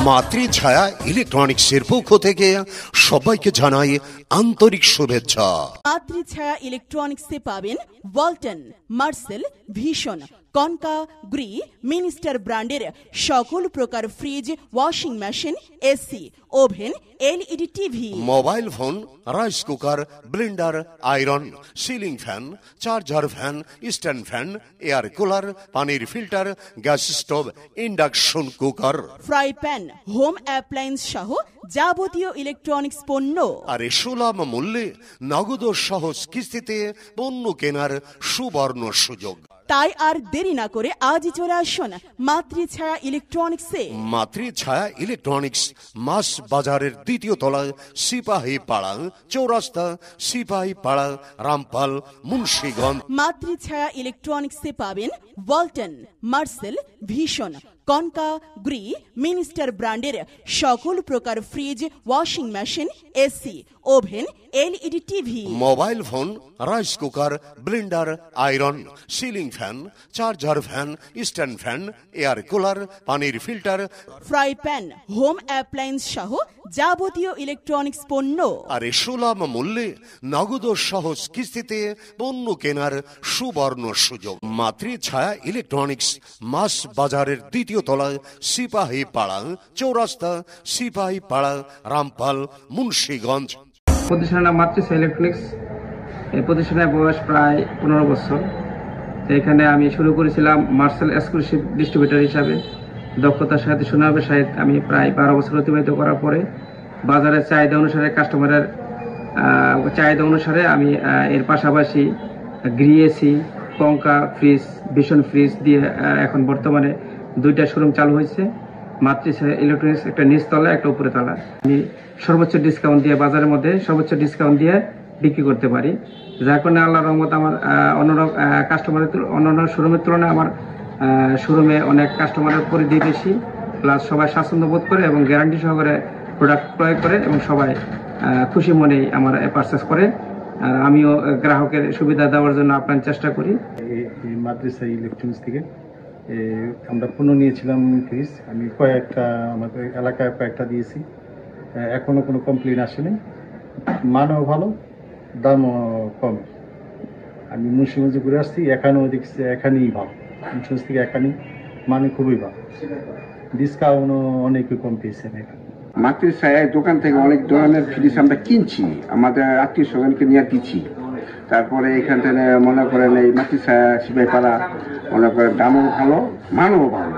মাতৃছায়া ইলেকট্রনিক্সের পক্ষ থেকে সবাইকে জানাই আন্তরিক শুভেচ্ছা। মাতৃছায়া ইলেকট্রনিক্সে পাবেন Walton, Marcel, Vision, Konka, Gree, Minister ব্র্যান্ডের সকল প্রকার fridge, washing machine, AC, oven, LED TV, mobile phone, rice cooker, blender, iron, ceiling fan, charger fan, stand fan, air cooler, পানির filter, gas stove, induction cooker, fry pan, home appliance সহ যাবতীয় electronics পণ্য আর সুলভ মূল্যে নগদ সহজ কিস্তিতে পণ্য কেনার সুবর্ণ সুযোগ। তাই আর দেরি না করে আজই চলে আসুন মাতৃছায়া ইলেকট্রনিক্সে। মাতৃছায়া ইলেকট্রনিক্স মাস বাজারের দ্বিতীয় তলায়, সিপাহী পাড়া চৌরাস্তা, সিপাহী পাড়া, রামপাল, মুন্সিগঞ্জ। মাতৃছায়া ইলেকট্রনিক্সে পাবেন Walton, Marcel, Vision, Konka, Gree, Minister ব্র্যান্ডের সকল প্রকার fridge, washing machine, AC, oven, LED TV, mobile phone, rice cooker, blender, iron, ceiling fan, charger fan, stand fan, air cooler, পানির filter, fry pan, home appliance সহ যাবতীয় electronics পণ্য আর সুলভ মূল্যে নগদ সহজ কিস্তিতে পণ্য কেনার সুবর্ণ সুযোগ। মাতৃছায়া ইলেকট্রনিক্স মাস বাজারের দ্বিতীয় তলায়, সিপাহী পাড়া চৌরাস্তা, সিপাহী পাড়া, রামপাল, মুন্সিগঞ্জ। প্রতিষ্ঠানের নাম মাতৃছায়া ইলেকট্রনিক্স। এই প্রতিষ্ঠানের বয়স প্রায় 15 বছর। তো এখানে আমি শুরু করেছিলাম মার্সেল এক্সক্লুসিভ ডিস্ট্রিবিউটর হিসাবে। দক্ষতার সাথে সুনামের সাথে আমি প্রায় 12 বছর অতিবাহিত করার পরে বাজারের চাহিদা অনুসারে, কাস্টমারের চাহিদা অনুসারে আমি এর পাশাপাশি গ্রি এসি, কঙ্কা ফ্রিজ, ভীষণ ফ্রিজ দিয়ে এখন বর্তমানে 2টা শোরুম চালু হয়েছে। মাতৃছায়া ইলেকট্রনিক্স একটা নিচতলা, একটা উপরে তলা। আমি সর্বোচ্চ ডিসকাউন্ট দিয়ে, বাজারের মধ্যে সর্বোচ্চ ডিসকাউন্ট দিয়ে বিক্রি করতে পারি, যার কারণে আল্লাহর রহমত আমার অন্যান্য কাস্টমারের অন্যান্য শোরুমের তুলনায় আমার শোরুমে অনেক কাস্টমারের পরিধি বেশি, প্লাস সবাই স্বাচ্ছন্দ্য বোধ করে এবং গ্যারান্টি সহকারে প্রোডাক্ট ক্রয় করে এবং সবাই খুশি মনেই আমার পারচেস করে। আর আমিও গ্রাহকের সুবিধা দেওয়ার জন্য আপ্রাণ চেষ্টা করি। এই মাতৃছায়া ইলেকট্রনিক্স থেকে আমরা পণ্য নিয়েছিলাম ফ্রিজ। আমি আমাদের এলাকায় কয়েকটা দিয়েছি, এখনো কোনো কমপ্লেন আসেনি। মানও ভালো, দামও কম। আমি মুন্সিগঞ্জে ঘুরে আসছি, এখানেও দেখছি এখানেই ভালো। মুন্সিগঞ্জ থেকে এখানেই মানে খুবই ভালো, ডিসকাউন্টও অনেকই কম পেয়েছি আমি এখানে। মাতৃছায়া দোকান থেকে অনেক ধরনের ফ্রিজ আমরা কিনছি, আমাদের আত্মীয় স্বজনকে নিয়ে দিচ্ছি। তারপরে এখান থেকে মনে করেন এই মাতৃছায়া সিপাহী পাড়া, মনে করেন দামও ভালো, মানও ভালো।